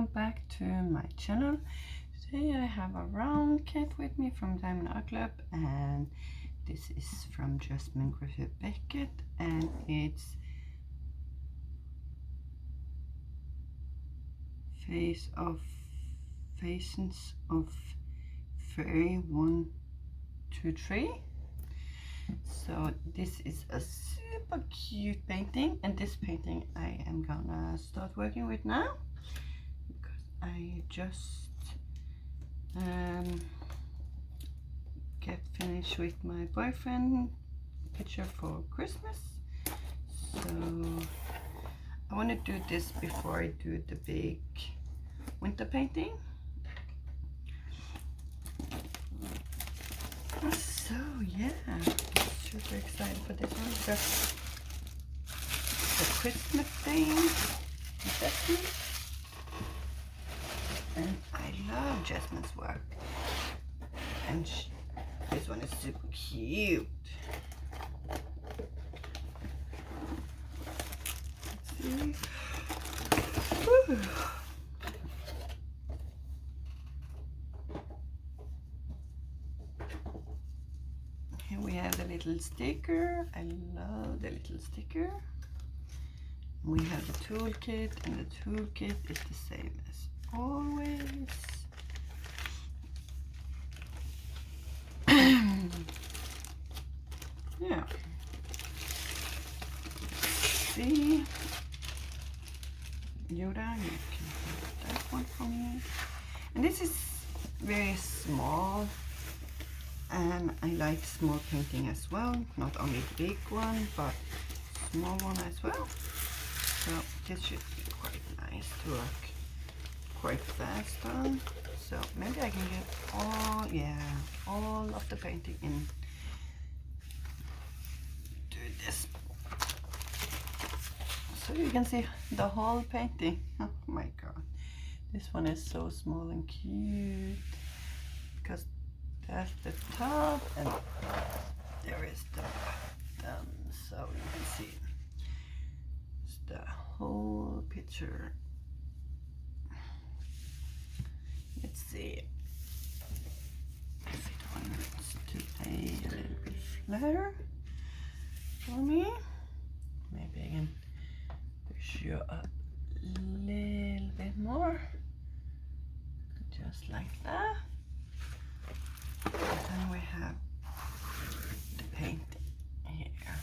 welcome back to my channel. Today I have a round kit with me from Diamond Art Club, and this is from Jasmine Becket, and it's Faces of Faery 1, 2, 3. So this is a super cute painting, and this painting I am gonna start working with now because I just get finished with my boyfriend picture for Christmas. So I want to do this before I do the big winter painting. So yeah, I'm super excited for this one because the Christmas theme is Jasmine, and I love Jasmine's work, and this one is super cute. Let's see. Woo. Here we have the little sticker. I love the little sticker. We have the toolkit, and the toolkit is the same as always. Yeah. See, Yoda, you can have that one for me. And this is very small, and I like small painting as well, not only the big one but small one as well. So this should be quite nice to work quite fast on. So maybe I can get all of the painting in. Do this so you can see the whole painting. Oh my god, this one is so small and cute because that's the top and there is the bottom, so you can see it's the whole picture. Let's see if it wants to play a little bit flatter for me. Maybe I can push you up a little bit more, just like that. And then we have the painting here.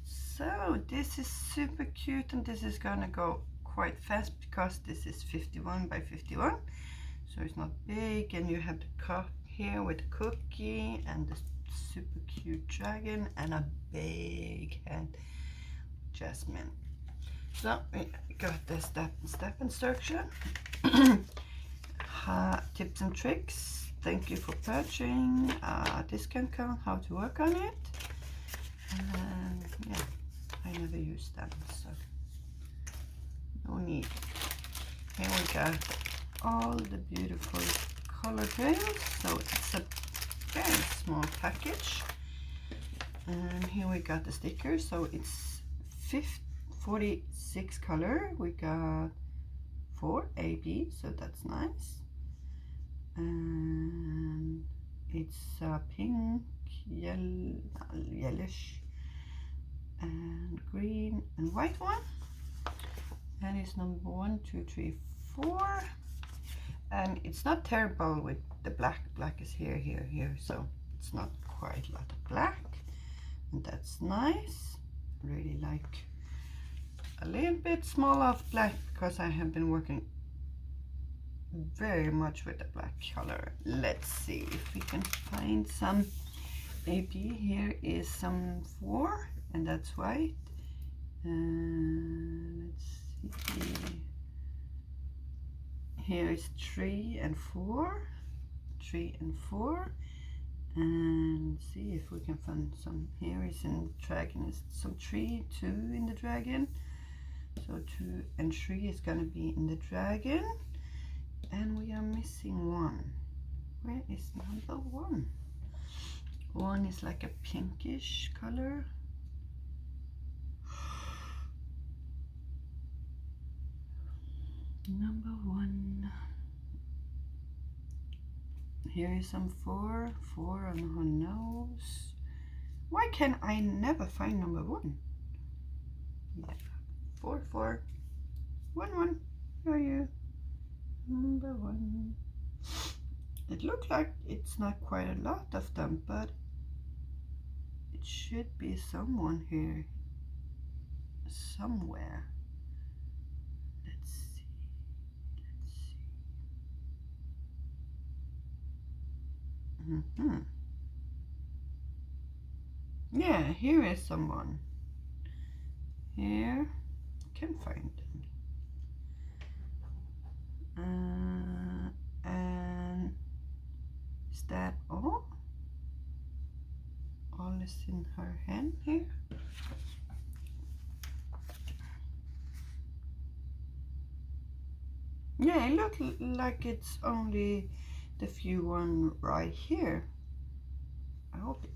So this is super cute, and this is gonna go quite fast because this is 51 by 51, so it's not big. And you have the cup here with the cookie and the super cute dragon and a big head Jasmine. So we got the step instruction. Tips and tricks. Thank you for purchasing. Discount code, how to work on it. And yeah, I never used them, so no need. Here we got all the beautiful color trails. So it's a very small package. And here we got the stickers. So it's 46 color. We got 4 A, B, so that's nice. And it's a pink, yellowish, and green and white one. And it's number 1, 2, 3, 4. And it's not terrible with the black. Black is here, here, here, so it's not quite a lot of black, and that's nice. Really like a little bit small of black because I have been working very much with the black color. Let's see if we can find some AB. Here is some 4, and that's white. Let's see. Here is 3 and 4, 3 and 4, and see if we can find some. Here is in the dragon, is some 3, 2 in the dragon. So 2 and 3 is gonna be in the dragon. And we are missing 1. Where is number 1? 1 is like a pinkish color. Number 1. Here is some 4 on her nose. Why can I never find number 1? Yeah, 4 1 1. Where are you? Number 1. It looks like it's not quite a lot of them, but it should be someone here somewhere. Let's see. Yeah, here is someone. Here, can find them. And is that all? All is in her hand here. Yeah, it looks like it's only the few one right here. I hope it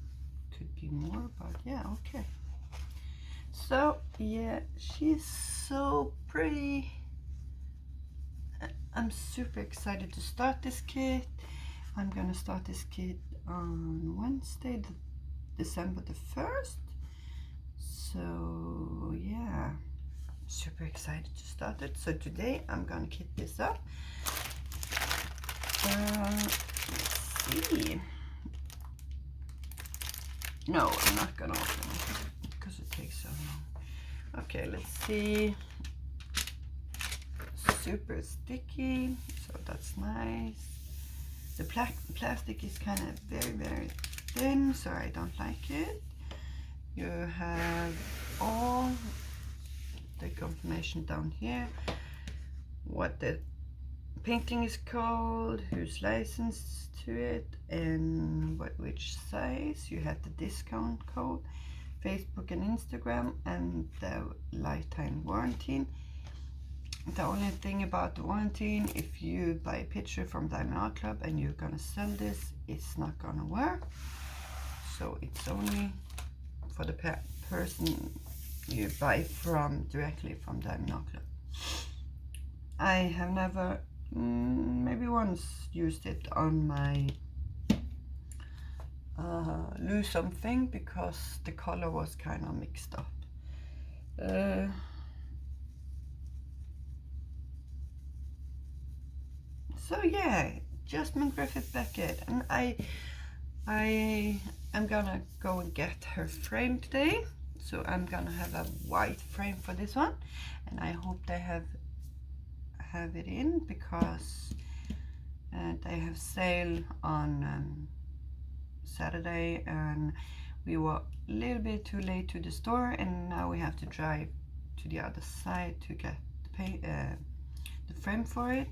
could be more, but yeah, okay. So yeah, she's so pretty. I'm super excited to start this kit. I'm gonna start this kit on Wednesday, December the 1st. So yeah, super excited to start it. So today I'm gonna kit this up. Let's see. No, I'm not gonna open it because it takes so long. Okay, let's see. Super sticky, so that's nice. The plastic is kind of very thin, so I don't like it. You have all the confirmation down here, what the painting is called, who's licensed to it, and which size. You have the discount code, Facebook and Instagram, and the lifetime warranty. The only thing about the warranty, if you buy a picture from Diamond Art Club and you're gonna sell this, it's not gonna work. So it's only for the person you buy from directly from Diamond Art Club. I have never, maybe once, used it on my lose something because the color was kind of mixed up. So yeah, Jasmine Becket-Griffith, and I am gonna go and get her frame today. So I'm gonna have a white frame for this one, and I hope they have it in because they have sale on Saturday, and we were a little bit too late to the store, and now we have to drive to the other side to get the frame for it.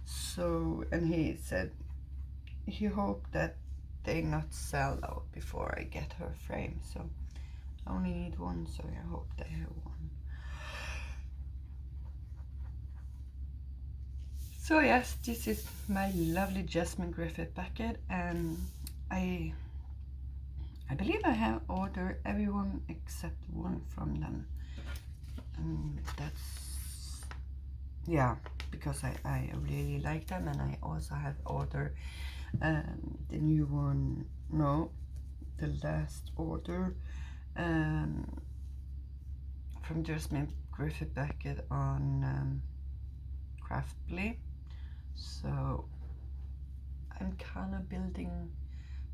So, and he said he hoped that they not sell out before I get her frame. So I only need one, so I hope they have one. So yes, this is my lovely Jasmine Becket-Griffith, and I believe I have ordered everyone except one from them, and that's, yeah, because I really like them, and I also have ordered the new one, no, the last order from Jasmine Becket-Griffith on Craftly. So I'm kind of building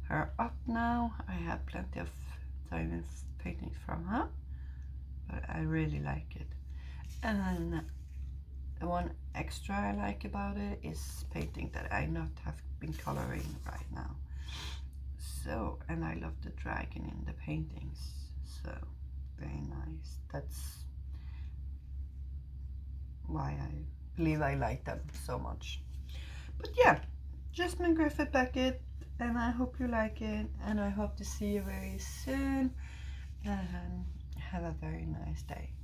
her up now. I have plenty of diamond paintings from her, but I really like it. And the one extra I like about it is painting that I not have been coloring right now. So, and I love the dragon in the paintings, so very nice. That's why I believe I like them so much. But yeah, Jasmine Becket-Griffith, and I hope you like it, and I hope to see you very soon, and have a very nice day.